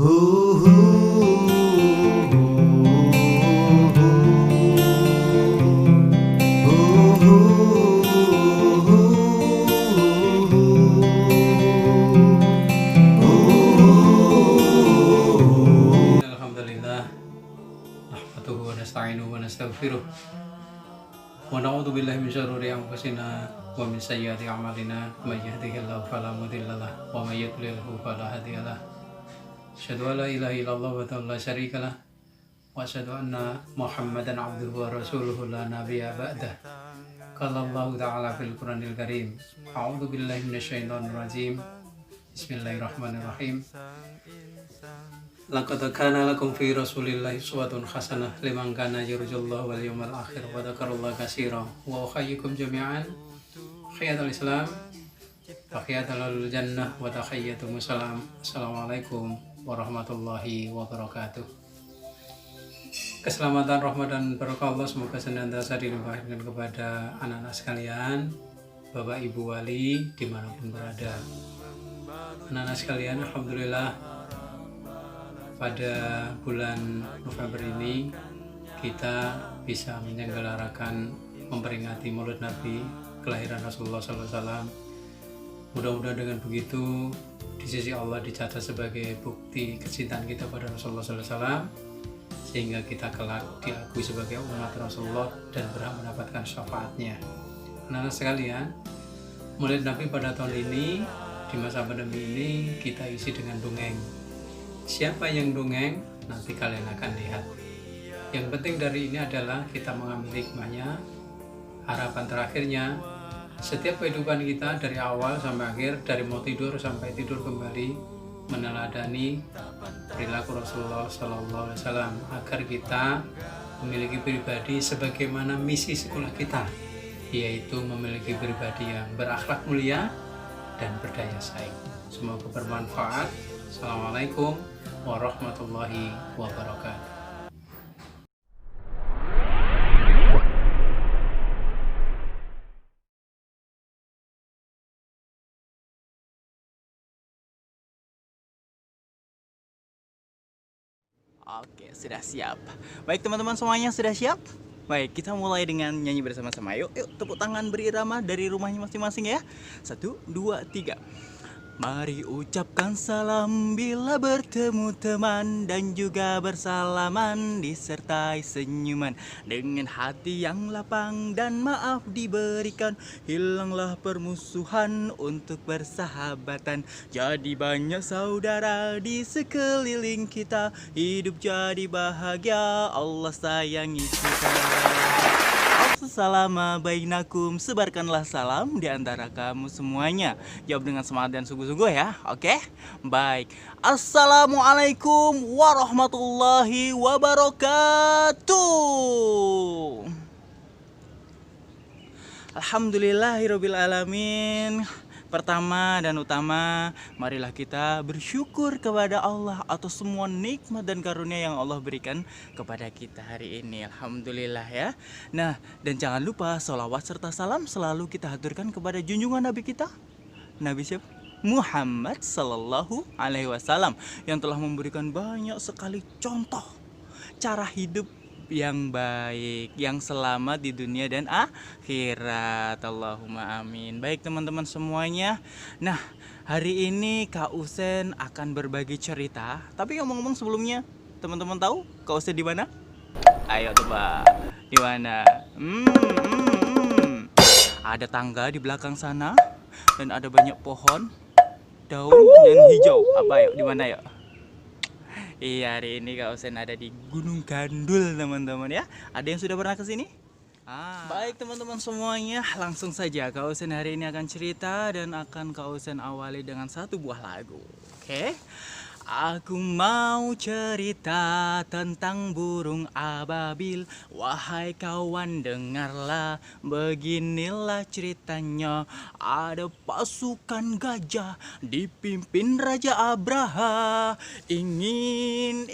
Alhamdulillah, nahmaduhu wa nasta'inuhu wa nastaghfiruh wa na'udzu billahi min syururi anfusina wa min sayyiati a'malina may yahdihillahu fala mudhillalah wa may yudlilhu fala hadiyalah. Asyhadu an la ilaha illallah wa la syarikalah wa asyhadu anna Muhammadan 'abduhu wa rasuluhu la nabiyya ba'dah. Qala Allah ta'ala fil Qur'anil Karim, a'udzu billahi minasyaitonir rajim. Bismillahirrahmanirrahim. Laqad kana lakum fi Rasulillahi uswatun hasanah liman kana yarjullaha wal yawmal akhir wa dzakarallaha katsiran wa ukhayyikum jami'an khiyatul Islam wa khiyatul jannah wa tahiyyatum salam. Assalamualaikum warahmatullahi wabarakatuh. Keselamatan, rahmat dan berkah Allah semoga senantiasa dilimpahkan kepada anak-anak sekalian, Bapak Ibu wali dimanapun berada. Anak-anak sekalian, alhamdulillah pada bulan November ini kita bisa menyelenggarakan memperingati Maulid Nabi, kelahiran Rasulullah SAW. Mudah-mudahan dengan begitu di sisi Allah dicatat sebagai bukti kecintaan kita pada Rasulullah SAW, sehingga kita kelak diakui sebagai umat Rasulullah dan berhak mendapatkan syafaatnya. Anak-anak sekalian, Maulid Nabi pada tahun ini di masa pandemi ini kita isi dengan dongeng. Siapa yang dongeng? Nanti kalian akan lihat. Yang penting dari ini adalah kita mengambil hikmahnya. Harapan terakhirnya, setiap kehidupan kita dari awal sampai akhir, dari mau tidur sampai tidur kembali, meneladani perilaku Rasulullah SAW agar kita memiliki pribadi sebagaimana misi sekolah kita, yaitu memiliki pribadi yang berakhlak mulia dan berdaya saing. Semoga bermanfaat. Assalamualaikum warahmatullahi wabarakatuh. Oke, sudah siap. Baik teman-teman semuanya, sudah siap? Baik, kita mulai dengan nyanyi bersama-sama. Yuk, tepuk tangan berirama dari rumahnya masing-masing ya. 1, 2, 3. Mari ucapkan salam bila bertemu teman, dan juga bersalaman disertai senyuman. Dengan hati yang lapang dan maaf diberikan, hilanglah permusuhan untuk bersahabatan. Jadi banyak saudara di sekeliling kita, hidup jadi bahagia, Allah sayangi kita. Salama bainakum, sebarkanlah salam di antara kamu semuanya. Jawab dengan semangat dan sungguh-sungguh ya. Oke? Baik. Assalamualaikum warahmatullahi wabarakatuh. Alhamdulillahirabbil alamin. Pertama dan utama, marilah kita bersyukur kepada Allah atas semua nikmat dan karunia yang Allah berikan kepada kita hari ini. Alhamdulillah ya. Nah, dan jangan lupa sholawat serta salam selalu kita haturkan kepada junjungan Nabi kita. Nabi siapa? Muhammad Sallallahu Alaihi Wasallam, yang telah memberikan banyak sekali contoh cara hidup yang baik, yang selamat di dunia dan akhirat. Allahumma amin. Baik teman-teman semuanya. Nah, hari ini Kak Usen akan berbagi cerita. Tapi ngomong-ngomong sebelumnya, teman-teman tahu Kak Usen di mana? Ayo tebak. Di mana? Ada tangga di belakang sana dan ada banyak pohon, daun dan hijau. Apa yuk? Di mana yuk? Iya, hari ini Kak Usen ada di Gunung Gandul teman-teman ya. Ada yang sudah pernah ke sini? Baik teman-teman semuanya, langsung saja Kak Usen hari ini akan cerita dan akan Kak Usen awali dengan satu buah lagu. Oke? Aku mau cerita tentang burung ababil. Wahai kawan dengarlah, beginilah ceritanya. Ada pasukan gajah dipimpin Raja Abraha. Ingin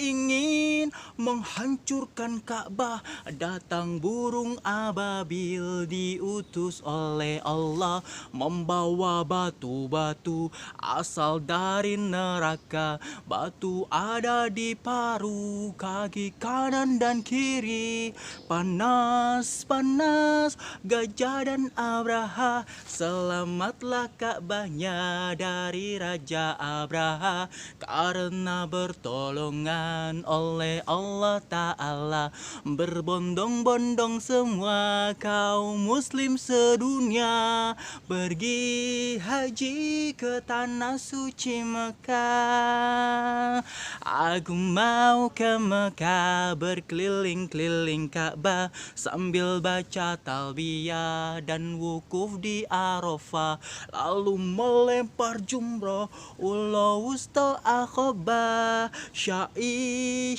menghancurkan Ka'bah. Datang burung ababil diutus oleh Allah, membawa batu-batu asal dari neraka. Batu ada di paru kaki kanan dan kiri. Panas, panas gajah dan Abraha. Selamatlah Ka'bahnya dari Raja Abraha, karena bertolongan oleh Allah Ta'ala. Berbondong-bondong semua kaum muslim sedunia, pergi haji ke tanah suci Mekah. Aku mau ke Mekah, berkeliling-keliling Ka'bah sambil baca talbiyah dan wukuf di Arafah, lalu melempar jumroh ula wusta Aqabah. Syai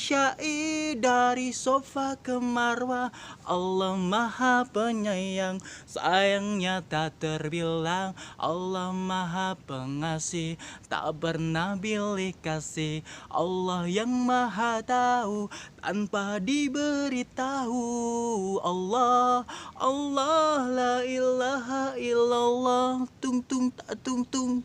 dari Sofa ke Marwah. Allah Maha Penyayang, sayangnya tak terbilang. Allah Maha Pengasih, tak pernah pilih kasih. Allah yang Maha Tahu tanpa diberitahu. Allah, Allah, la ilaha illallah. Tung tung tak tung tung.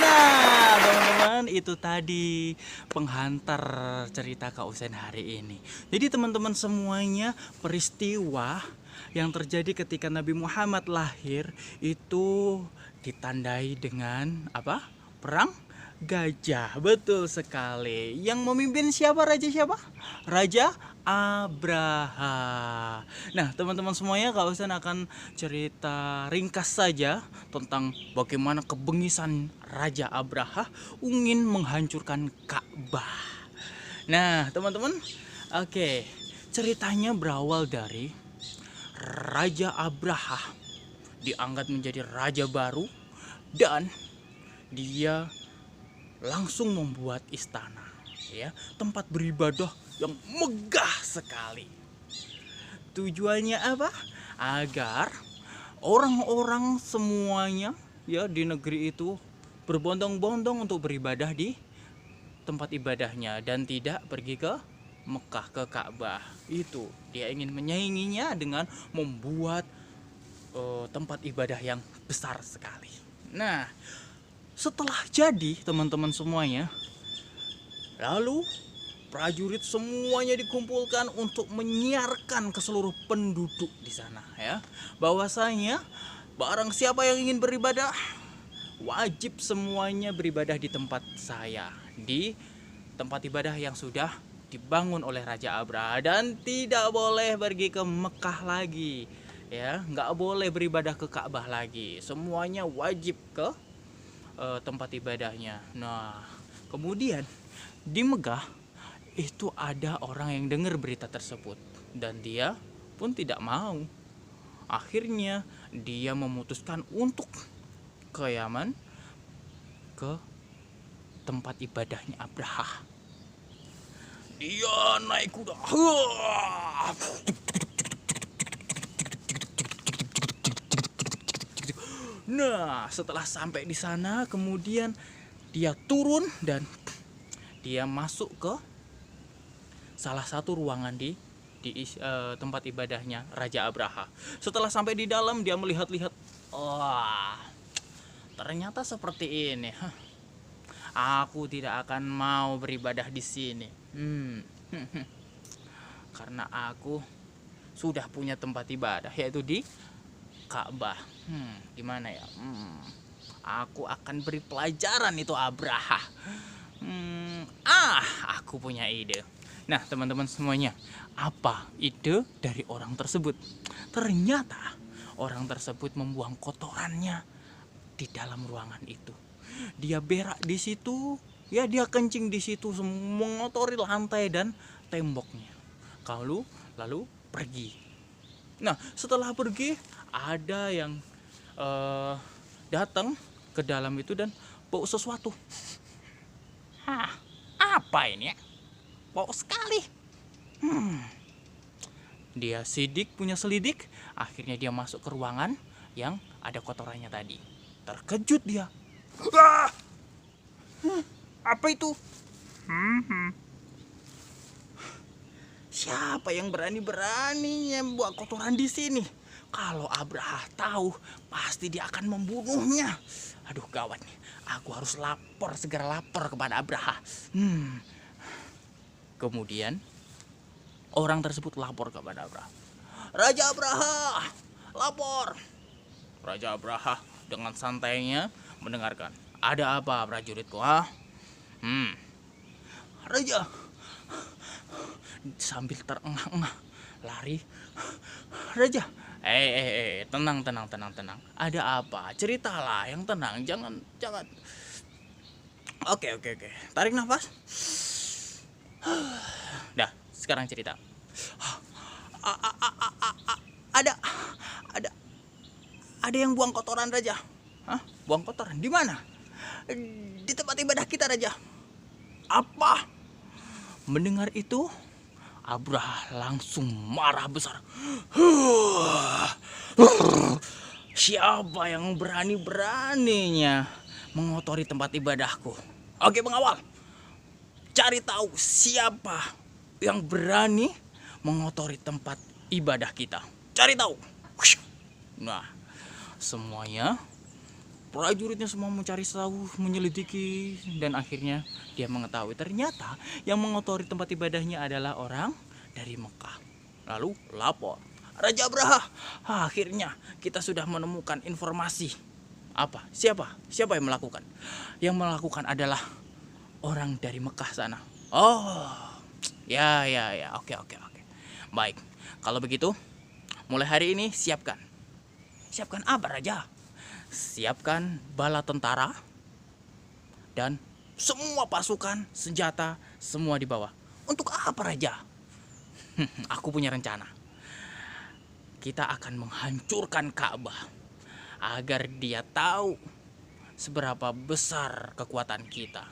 Nah, teman-teman, itu tadi penghantar cerita Kak Usen hari ini. Jadi teman-teman semuanya, peristiwa yang terjadi ketika Nabi Muhammad lahir itu ditandai dengan apa? Perang gajah. Betul sekali. Yang memimpin siapa? Raja siapa? Raja Abraha. Nah, teman-teman semuanya, Kak Usen akan cerita ringkas saja tentang bagaimana kebengisan Raja Abraha ingin menghancurkan Ka'bah. Nah, teman-teman, oke, ceritanya berawal dari Raja Abraha diangkat menjadi raja baru dan dia langsung membuat istana, ya, tempat beribadah yang megah sekali. Tujuannya apa? Agar orang-orang semuanya, ya, di negeri itu berbondong-bondong untuk beribadah di tempat ibadahnya dan tidak pergi ke Mekah, ke Ka'bah. Itu dia ingin menyainginya dengan membuat tempat ibadah yang besar sekali. Nah, setelah jadi, teman-teman semuanya, lalu prajurit semuanya dikumpulkan untuk menyiarkan ke seluruh penduduk di sana, ya, bahwasanya barang siapa yang ingin beribadah wajib semuanya beribadah di tempat saya, di tempat ibadah yang sudah dibangun oleh Raja Abraha, dan tidak boleh pergi ke Mekah lagi, ya, nggak boleh beribadah ke Ka'bah lagi. Semuanya wajib ke tempat ibadahnya. Nah, kemudian di Mekah itu ada orang yang dengar berita tersebut dan dia pun tidak mau. Akhirnya dia memutuskan untuk ke Yaman, ke tempat ibadahnya Abraha. Dia naik kuda. Nah, setelah sampai di sana, kemudian dia turun dan dia masuk ke salah satu ruangan di tempat ibadahnya Raja Abraha. Setelah sampai di dalam, dia melihat-lihat, wah, ternyata seperti ini. Aku tidak akan mau beribadah di sini. Karena aku sudah punya tempat ibadah, yaitu di Ka'bah. Gimana ya? Aku akan beri pelajaran itu Abraha. Aku punya ide. Nah, teman-teman semuanya, apa ide dari orang tersebut? Ternyata orang tersebut membuang kotorannya di dalam ruangan itu. Dia berak di situ, ya, dia kencing di situ, mengotori lantai dan temboknya. Lalu pergi. Nah, setelah pergi, ada yang datang ke dalam itu dan bau sesuatu. Apa ini ya? Bau sekali. Dia punya selidik. Akhirnya dia masuk ke ruangan yang ada kotorannya tadi. Terkejut dia. Apa itu? Siapa yang berani-beraninya buat kotoran di sini? Kalau Abraha tahu, pasti dia akan membunuhnya. Aduh, gawat nih. Aku harus segera lapor kepada Abraha. Kemudian orang tersebut lapor kepada Abraha. Raja Abraha, lapor. Raja Abraha dengan santainya mendengarkan. Ada apa prajuritku? Raja, sambil terengah-engah lari. Raja, tenang. Ada apa? Ceritalah yang tenang, jangan. Oke. Tarik nafas. Dah, sekarang cerita. Ada yang buang kotoran, Raja. Hah? Buang kotoran di mana? Di tempat ibadah kita, Raja. Apa? Mendengar itu, Abraha langsung marah besar. Siapa yang berani-beraninya mengotori tempat ibadahku? Oke, pengawal, cari tahu siapa yang berani mengotori tempat ibadah kita. Cari tahu. Nah, semuanya prajuritnya semua mencari tahu, menyelidiki, dan akhirnya dia mengetahui ternyata yang mengotori tempat ibadahnya adalah orang dari Mekah. Lalu lapor, Raja Abraha, akhirnya kita sudah menemukan informasi. Apa? Siapa yang melakukan? Yang melakukan adalah orang dari Mekah sana. Oh, ya. Oke. Baik, kalau begitu mulai hari ini siapkan apa, Raja? Siapkan bala tentara dan semua pasukan, senjata, semua dibawa. Untuk apa, Raja? Aku punya rencana. Kita akan menghancurkan Ka'bah agar dia tahu seberapa besar kekuatan kita.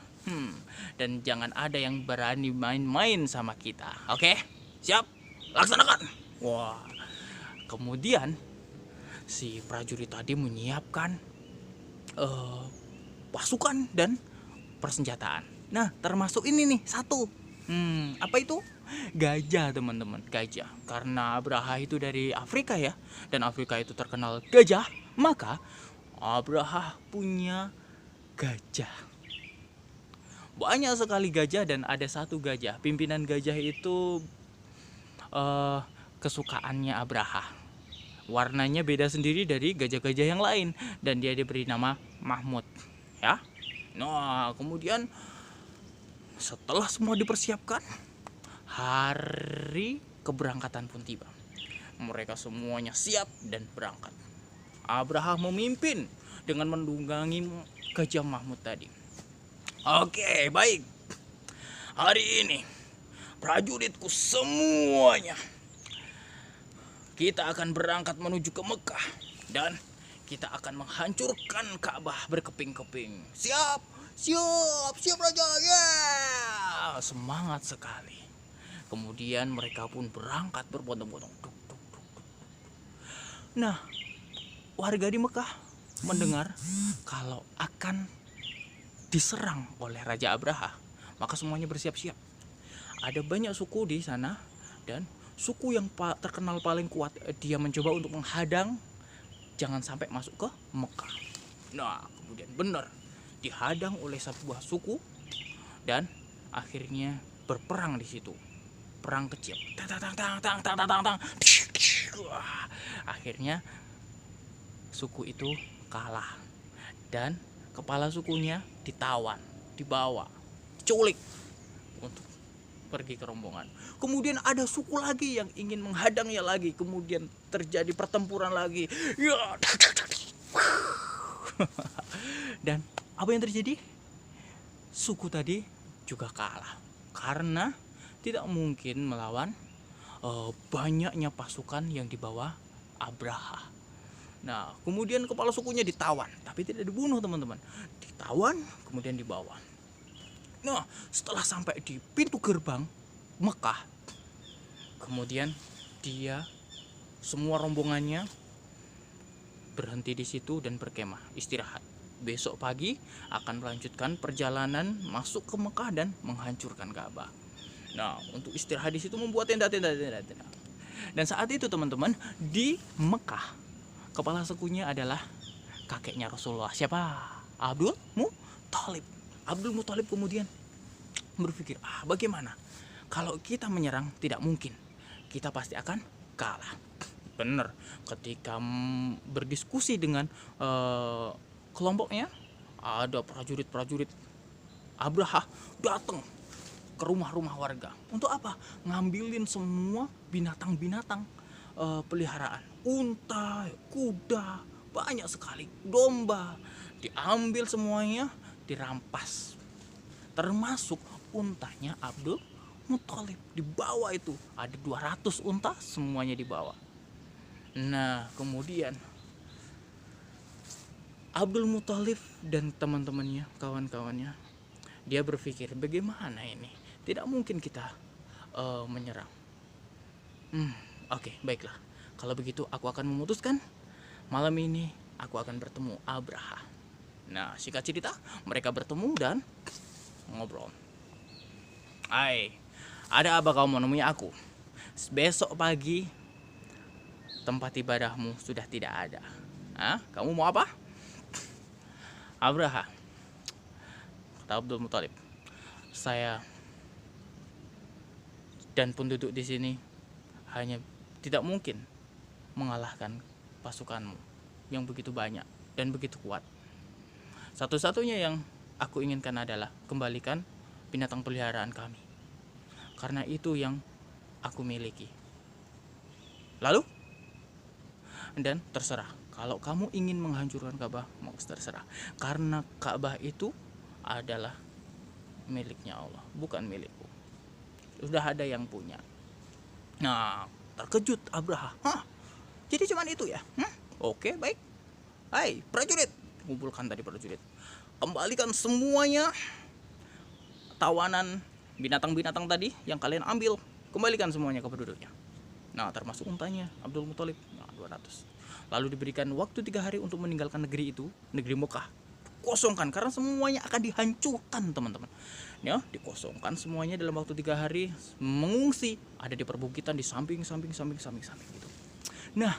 Dan jangan ada yang berani main-main sama kita. Oke? Siap? Laksanakan. Wah. Kemudian si prajurit tadi menyiapkan pasukan dan persenjataan. Nah, termasuk ini nih, satu. Apa itu? Gajah, teman-teman. Gajah. Karena Abraha itu dari Afrika ya, dan Afrika itu terkenal gajah, maka Abraha punya gajah. Banyak sekali gajah dan ada satu gajah. Pimpinan gajah itu kesukaannya Abraha. Warnanya beda sendiri dari gajah-gajah yang lain dan dia diberi nama Mahmud, ya. Nah, kemudian setelah semua dipersiapkan, hari keberangkatan pun tiba. Mereka semuanya siap dan berangkat. Abraha memimpin dengan mendunggangi gajah Mahmud tadi. Oke, baik. Hari ini prajuritku semuanya, kita akan berangkat menuju ke Mekah dan kita akan menghancurkan Ka'bah berkeping-keping. Siap Raja. Yeah! Semangat sekali. Kemudian mereka pun berangkat berbondong-bondong. Nah, warga di Mekah mendengar kalau akan diserang oleh Raja Abraha, maka semuanya bersiap-siap. Ada banyak suku di sana dan suku yang terkenal paling kuat, dia mencoba untuk menghadang jangan sampai masuk ke Mekah. Nah, kemudian benar dihadang oleh sebuah suku dan akhirnya berperang di situ. Perang kecil. Akhirnya suku itu kalah dan kepala sukunya dibawa, diculik untuk pergi ke rombongan. Kemudian ada suku lagi yang ingin menghadangnya lagi. Kemudian terjadi pertempuran lagi. Dan apa yang terjadi? Suku tadi juga kalah karena tidak mungkin melawan banyaknya pasukan yang dibawa Abraha. Nah, kemudian kepala sukunya ditawan, tapi tidak dibunuh, teman-teman. Ditawan, kemudian dibawa. Nah, setelah sampai di pintu gerbang Mekah, kemudian dia semua rombongannya berhenti di situ dan berkemah, istirahat. Besok pagi akan melanjutkan perjalanan masuk ke Mekah dan menghancurkan Ka'bah. Nah, untuk istirahat di situ membuat tenda. Dan saat itu teman-teman, di Mekah, kepala sukunya adalah kakeknya Rasulullah. Siapa? Abdul Muthalib. Abdul Muthalib kemudian berpikir, bagaimana? Kalau kita menyerang tidak mungkin. Kita pasti akan kalah. Benar. Ketika berdiskusi dengan kelompoknya, ada prajurit Abraha datang ke rumah-rumah warga. Untuk apa? Ngambilin semua binatang-binatang peliharaan. Unta, kuda, banyak sekali. Domba. Diambil semuanya, dirampas. Termasuk untanya Abdul Muthalib. Dibawa itu. Ada 200 unta, semuanya dibawa. Nah, kemudian Abdul Muthalib dan teman-temannya, kawan-kawannya, dia berpikir, bagaimana ini? Tidak mungkin kita menyerang. Oke, baiklah. Kalau begitu aku akan memutuskan malam ini aku akan bertemu Abraha. Nah, singkat cerita, mereka bertemu dan ngobrol. Ada apa kau menemui aku? Besok pagi tempat ibadahmu sudah tidak ada. Kamu mau apa? Abraha, kata Abdul Muthalib, saya dan penduduk di sini hanya tidak mungkin mengalahkan pasukanmu yang begitu banyak dan begitu kuat. Satu-satunya yang aku inginkan adalah kembalikan binatang peliharaan kami, karena itu yang aku miliki. Lalu? Dan terserah, kalau kamu ingin menghancurkan Ka'bah, mau terserah, karena Ka'bah itu adalah miliknya Allah, bukan milikku. Sudah ada yang punya. Nah, terkejut Abraha. Jadi cuman itu ya? Oke, baik. Hai, prajurit, kumpulkan tadi prajurit. Kembalikan semuanya tawanan binatang-binatang tadi yang kalian ambil. Kembalikan semuanya ke penduduknya. Nah, termasuk untanya Abdul Muthalib. 200. Lalu diberikan waktu 3 hari untuk meninggalkan negeri itu, negeri Mekah. Kosongkan, karena semuanya akan dihancurkan, teman-teman. Ya, dikosongkan semuanya dalam waktu 3 hari, mengungsi, ada di perbukitan di samping gitu. Nah,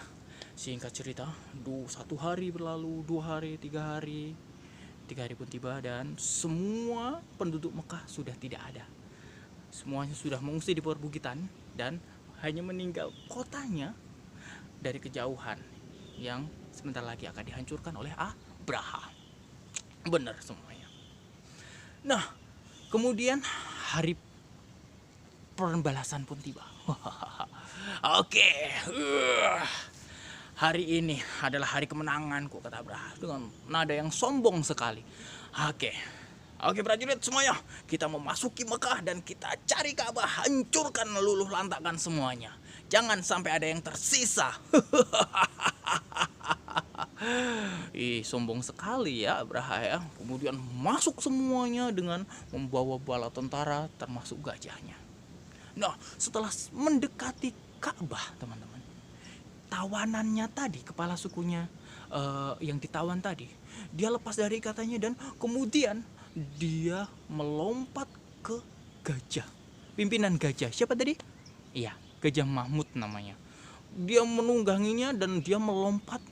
singkat cerita, 1 hari berlalu, 2 hari, 3 hari. 3 hari pun tiba dan semua penduduk Mekah sudah tidak ada. Semuanya sudah mengungsi di perbukitan dan hanya meninggal kotanya dari kejauhan yang sebentar lagi akan dihancurkan oleh Abraha. Benar semuanya. Nah, kemudian hari pembalasan pun tiba. Oke. Hari ini adalah hari kemenanganku, kata Abraha dengan nada yang sombong sekali. Oke prajurit semuanya, kita memasuki Mekah dan kita cari Ka'bah, hancurkan, luluh lantakkan semuanya. Jangan sampai ada yang tersisa. Sombong sekali ya Abraha ya. Kemudian masuk semuanya dengan membawa bala tentara termasuk gajahnya. Nah, setelah mendekati Ka'bah, teman-teman, tawanannya tadi, kepala sukunya yang ditawan tadi, dia lepas dari ikatannya dan kemudian dia melompat ke gajah. Pimpinan gajah, siapa tadi? Iya, Gajah Mahmud namanya. Dia menungganginya dan dia melompat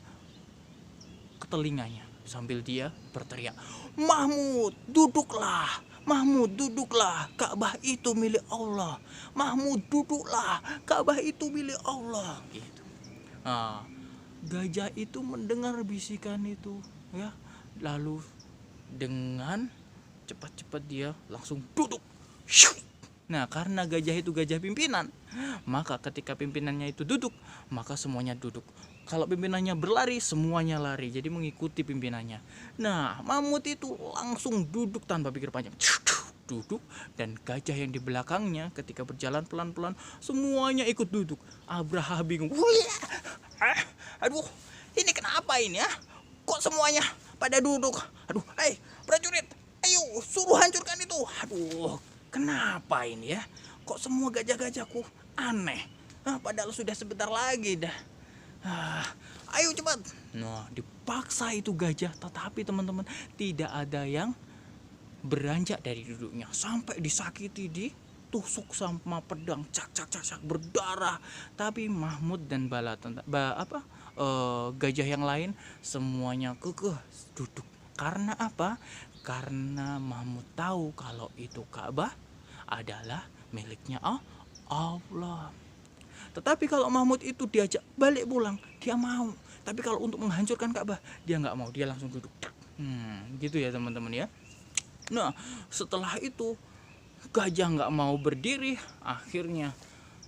ke telinganya sambil dia berteriak, Mahmud, duduklah. Mahmud, duduklah. Ka'bah itu milik Allah. Mahmud, duduklah. Ka'bah itu milik Allah. Gitu. Gajah itu mendengar bisikan itu, ya. Lalu dengan cepat-cepat dia langsung duduk. Nah, karena gajah itu gajah pimpinan, maka ketika pimpinannya itu duduk, maka semuanya duduk. Kalau pimpinannya berlari, semuanya lari. Jadi mengikuti pimpinannya. Nah, Mahmud itu langsung duduk tanpa pikir panjang. Duduk, dan gajah yang di belakangnya ketika berjalan pelan-pelan, semuanya ikut duduk. Abraha bingung. Aduh, ini kenapa ini ya? Kok semuanya pada duduk? Aduh, prajurit, ayo suruh hancurkan itu. Aduh, kenapa ini ya? Kok semua gajah-gajahku aneh? Padahal sudah sebentar lagi dah. Ayo cepat. Nah, dipaksa itu gajah, tetapi teman-teman tidak ada yang beranjak dari duduknya sampai disakiti di ditusuk sama pedang, cak cak cak cak, berdarah. Tapi Mahmud dan gajah yang lain semuanya kekeh duduk. Karena apa? Karena Mahmud tahu kalau itu Ka'bah adalah miliknya Allah. Tetapi kalau Mahmud itu diajak balik pulang, dia mau. Tapi kalau untuk menghancurkan Ka'bah, dia nggak mau, dia langsung duduk. Gitu ya teman-teman ya. Nah, setelah itu gajah nggak mau berdiri, akhirnya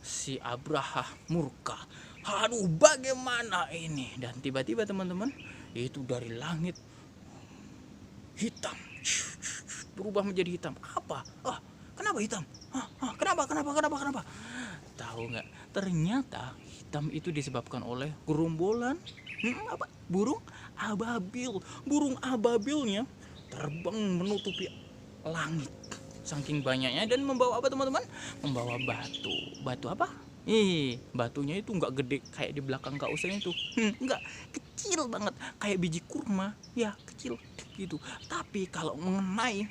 si Abraha murka. Aduh, bagaimana ini? Dan tiba-tiba teman-teman, itu dari langit hitam berubah menjadi hitam. Apa? Kenapa hitam? Kenapa? Tahu nggak? Ternyata hitam itu disebabkan oleh gerombolan burung ababil. Burung ababilnya terbang menutupi langit saking banyaknya dan membawa apa teman-teman? Membawa batu apa? Batunya itu nggak gede kayak di belakang Kak Usen itu, nggak, kecil banget kayak biji kurma ya, kecil gitu. Tapi kalau mengenai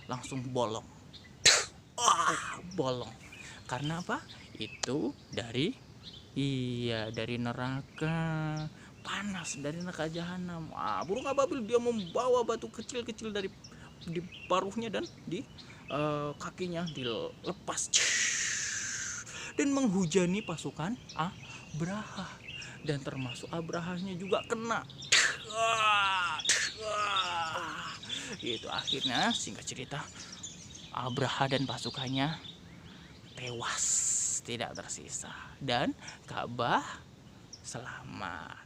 langsung bolong. Bolong. Karena apa? Itu dari neraka panas, dari neraka jahanam. Burung ababil dia membawa batu kecil-kecil dari di paruhnya dan di kakinya dilepas dan menghujani pasukan Abraha, dan termasuk Abrahanya juga kena. Itu akhirnya singkat cerita Abraha dan pasukannya tewas, tidak tersisa, dan Ka'bah selamat.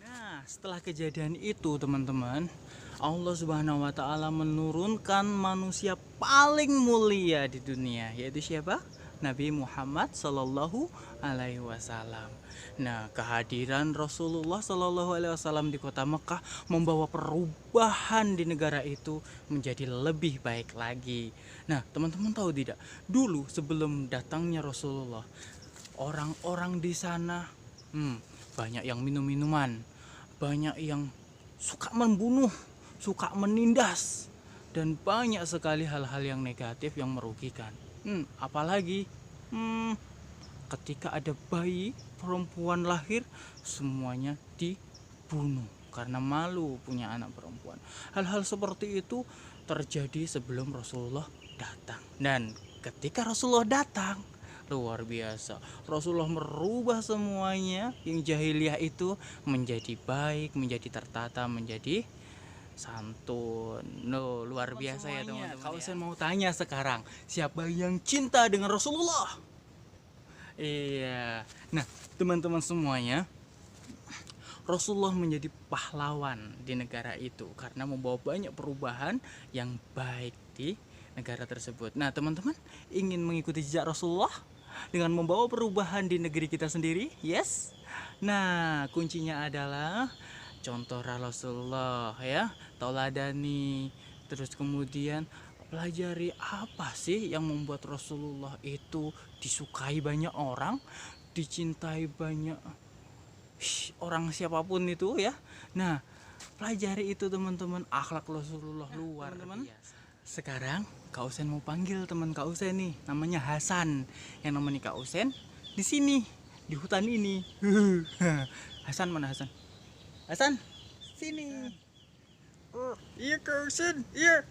Nah, setelah kejadian itu teman-teman, Allah Subhanahu wa taala menurunkan manusia paling mulia di dunia, yaitu siapa? Nabi Muhammad sallallahu alaihi wasallam. Nah, kehadiran Rasulullah sallallahu alaihi wasallam di kota Mekah membawa perubahan di negara itu menjadi lebih baik lagi. Nah, teman-teman tahu tidak? Dulu sebelum datangnya Rasulullah, orang-orang di sana banyak yang minum-minuman, banyak yang suka membunuh, suka menindas, dan banyak sekali hal-hal yang negatif yang merugikan. Apalagi ketika ada bayi perempuan lahir, semuanya dibunuh karena malu punya anak perempuan. Hal-hal seperti itu terjadi sebelum Rasulullah datang. Dan ketika Rasulullah datang, luar biasa. Rasulullah merubah semuanya yang jahiliyah itu menjadi baik, menjadi tertata, menjadi santun. Luar biasa ya teman-teman. Kalau saya mau tanya sekarang, siapa yang cinta dengan Rasulullah? Iya. Nah, teman-teman semuanya, Rasulullah menjadi pahlawan di negara itu karena membawa banyak perubahan yang baik di negara tersebut. Nah, teman-teman ingin mengikuti jejak Rasulullah dengan membawa perubahan di negeri kita sendiri? Yes. Nah, kuncinya adalah contoh Rasulullah ya, tauladani. Terus kemudian pelajari apa sih yang membuat Rasulullah itu disukai banyak orang, dicintai banyak orang siapapun itu ya. Nah, pelajari itu teman-teman, akhlak Rasulullah luar biasa. Sekarang Kak Usen mau panggil teman Kak Usen nih, namanya Hasan. Yang namanya Kak Usen di sini, di hutan ini. Hasan mana Hasan? Hasan, sini. Oh, iya Kak Usen, iya.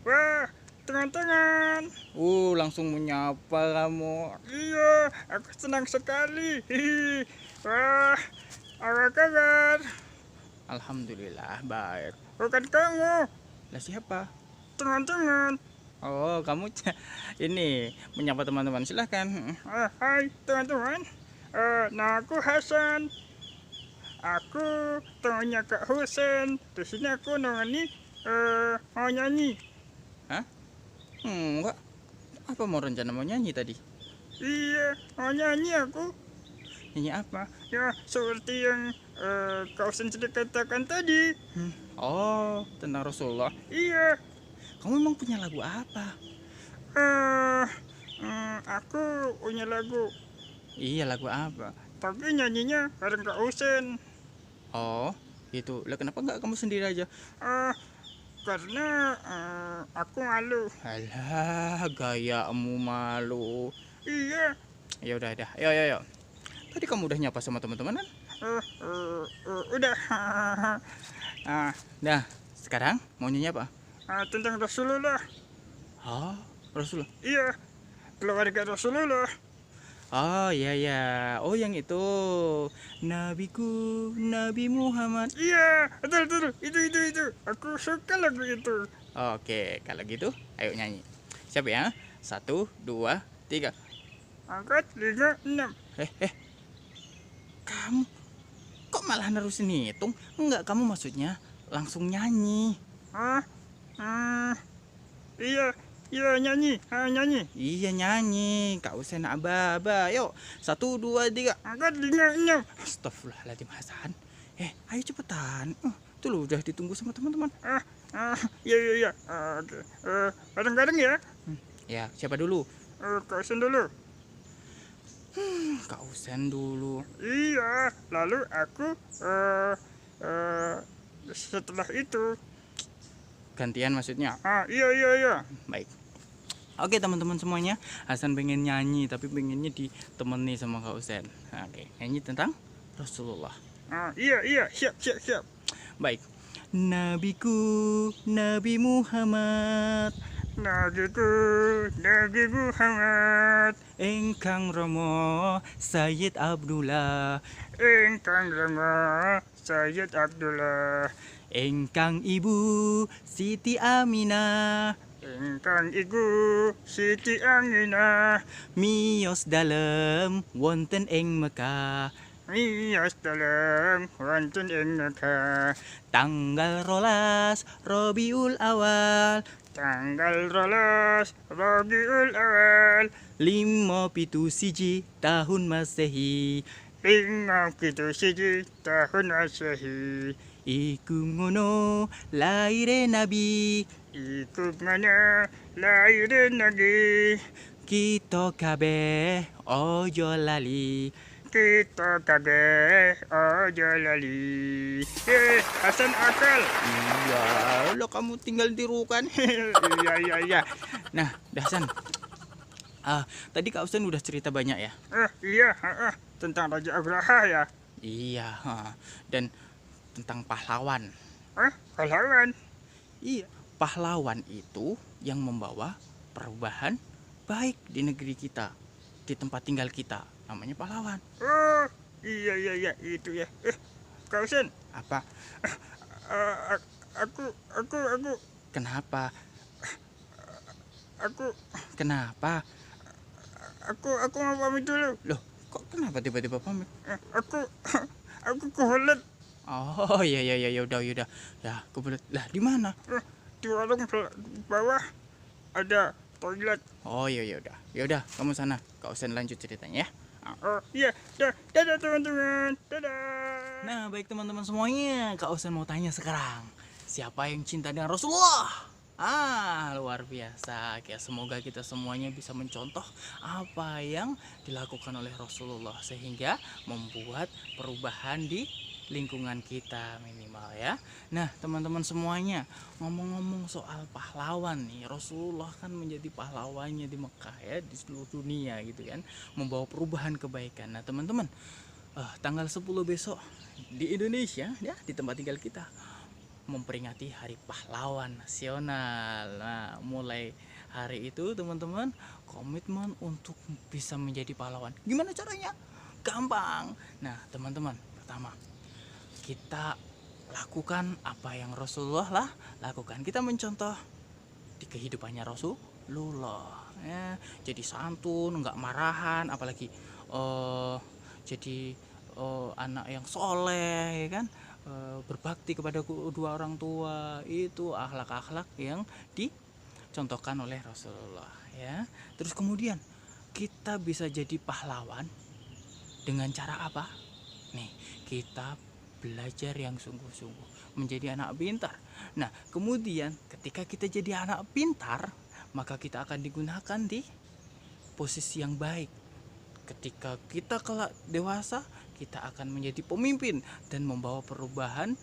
Wah, teman-teman. Langsung menyapa kamu. Iya, aku senang sekali. Wah, apa kabar? Alhamdulillah baik. Bukan kamu, Lah siapa? teman-teman. Oh, kamu ini menyapa teman-teman, silahkan. Hai teman-teman. Nama aku Hasan. Aku temannya Kak Husen. Di sini aku nongani mau nyanyi. Hah? Enggak. Apa mau rencana mau nyanyi tadi? Iya, mau nyanyi aku. Nyanyi apa? Ya, seperti yang Kak Husen sudah katakan tadi. Oh, tentang Rasulullah. Iya. Kamu emang punya lagu apa? Aku punya lagu, Iya, lagu apa? tapi nyanyinya bareng Kak Husen. Oh, gitu. Lah kenapa nggak kamu sendiri aja? Karena aku malu. Alah, gayamu malu. Iya. Ya udah, ayo. Tadi kamu udah nyapa sama teman-teman kan? Udah. Nah, sekarang mau nyanyi apa? Tentang Rasulullah. Oh, Rasulullah. Iya, keluarga Rasulullah. Oh iya. Oh yang itu, Nabiku, Nabi Muhammad. Iya, betul. Itu. Aku suka lagu itu. Oke, kalau gitu, ayo nyanyi. Siap ya? 1, 2, 3. Angkat 5, 6. Kamu kok malah nerusin hitung? Enggak, kamu maksudnya langsung nyanyi. Iya nyanyi. Iya nyanyi, kak usah nak aba-aba. Yuk, 1, 2, 3. Angkat 5, 6. Astagfirullahaladzim Hasan. Ayo cepetan. Itu loh udah ditunggu sama teman-teman. Iya. Oke. Kadang-kadang ya. Ya, siapa dulu? Kau sen dulu. Kak Usen dulu. Iya, lalu aku setelah itu. Gantian maksudnya. Iya. Baik. Oke teman-teman semuanya, Hasan pengen nyanyi tapi pengennya ditemani sama Kak Usen. Oke, nyanyi tentang Rasulullah. Iya, siap. Baik. Nabiku, Nabi Muhammad, Nabiku, Nabi Muhammad, engkang Romo, Sayyid Abdullah, engkang Rama, Sayyid Abdullah, engkang Ibu, Siti Aminah, engkang Ibu, Siti Aminah, miyos dalem wonten ing Mekah, miyos dalam wonten ing Mekah, tanggal 12 Rabiul Awal, tanggal 12 Rabiul Awal, 571 tahun Masehi, 571 tahun Masehi. iku ngono laire Nabi, Ikut mana lahirin lagi, kita kabeh ojo lali. kita kabeh ojo lali. Hasan akal. Iya, lo kamu tinggal tirukan. Iya. Nah, Hasan. Tadi Kak Usen udah cerita banyak ya. Iya, tentang Raja Abraha ya. Iya, dan tentang pahlawan. Pahlawan. Iya, pahlawan itu yang membawa perubahan baik di negeri kita, di tempat tinggal kita. Namanya pahlawan. Iya, itu ya. Kausen. Apa? Aku. Kenapa? Kenapa? Aku mau pamit dulu. Loh, kok kenapa tiba-tiba pamit? Aku kebelet. Oh, iya, udah. Ya, kebelet. Lah, di mana? Di warung bawah ada toilet. Oh, iya, udah. Ya udah, kamu sana. Kak Usen lanjut ceritanya ya. Iya, dadah teman-teman, dadah. Nah, baik teman-teman semuanya, Kak Usen mau tanya sekarang, siapa yang cinta dengan Rasulullah? Luar biasa. Ya, semoga kita semuanya bisa mencontoh apa yang dilakukan oleh Rasulullah sehingga membuat perubahan di lingkungan kita minimal ya. Nah teman-teman semuanya, ngomong-ngomong soal pahlawan nih, Rasulullah kan menjadi pahlawannya di Mekah ya, di seluruh dunia gitu kan, membawa perubahan kebaikan. Nah teman-teman, tanggal 10 besok di Indonesia ya, di tempat tinggal kita, memperingati Hari Pahlawan Nasional. Nah mulai hari itu teman-teman komitmen untuk bisa menjadi pahlawan. Gimana caranya? Gampang. Nah teman-teman, pertama kita lakukan apa yang Rasulullah lah lakukan. Kita mencontoh di kehidupannya Rasulullah ya, jadi santun, nggak marahan, apalagi jadi anak yang soleh ya kan, berbakti kepada kedua orang tua. Itu akhlak-akhlak yang dicontohkan oleh Rasulullah ya. Terus kemudian kita bisa jadi pahlawan dengan cara apa? Nih, kita belajar yang sungguh-sungguh, menjadi anak pintar. Nah, kemudian ketika kita jadi anak pintar, maka kita akan digunakan di posisi yang baik. Ketika kita kelak dewasa, kita akan menjadi pemimpin dan membawa perubahan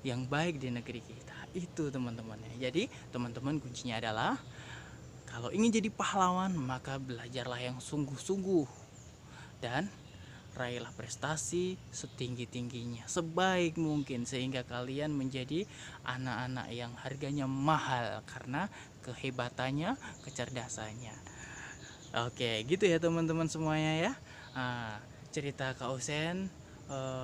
yang baik di negeri kita. Itu teman-teman ya. Jadi teman-teman kuncinya adalah kalau ingin jadi pahlawan maka belajarlah yang sungguh-sungguh dan raihlah prestasi setinggi-tingginya, sebaik mungkin sehingga kalian menjadi anak-anak yang harganya mahal karena kehebatannya, kecerdasannya. Oke, gitu ya teman-teman semuanya ya. Cerita Kak Usen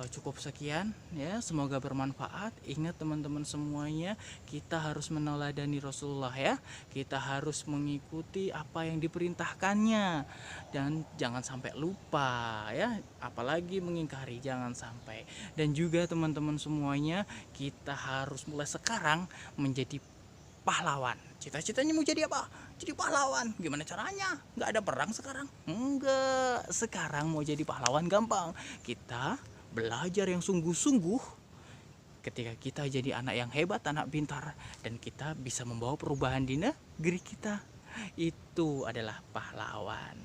cukup sekian ya, semoga bermanfaat. Ingat teman-teman semuanya, kita harus meneladani Rasulullah ya. Kita harus mengikuti apa yang diperintahkannya dan jangan sampai lupa ya, apalagi mengingkari jangan sampai. Dan juga teman-teman semuanya, kita harus mulai sekarang menjadi pahlawan. Cita-citanya mau jadi apa? Jadi pahlawan. Gimana caranya? Nggak ada perang sekarang? Enggak. Sekarang mau jadi pahlawan gampang. Kita belajar yang sungguh-sungguh. Ketika kita jadi anak yang hebat, anak pintar, dan kita bisa membawa perubahan di negeri kita, itu adalah pahlawan.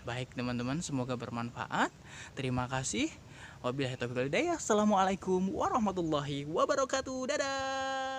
Baik teman-teman, semoga bermanfaat. Terima kasih. Wabillahi taufiq wal hidayah. Assalamualaikum warahmatullahi wabarakatuh. Dadah.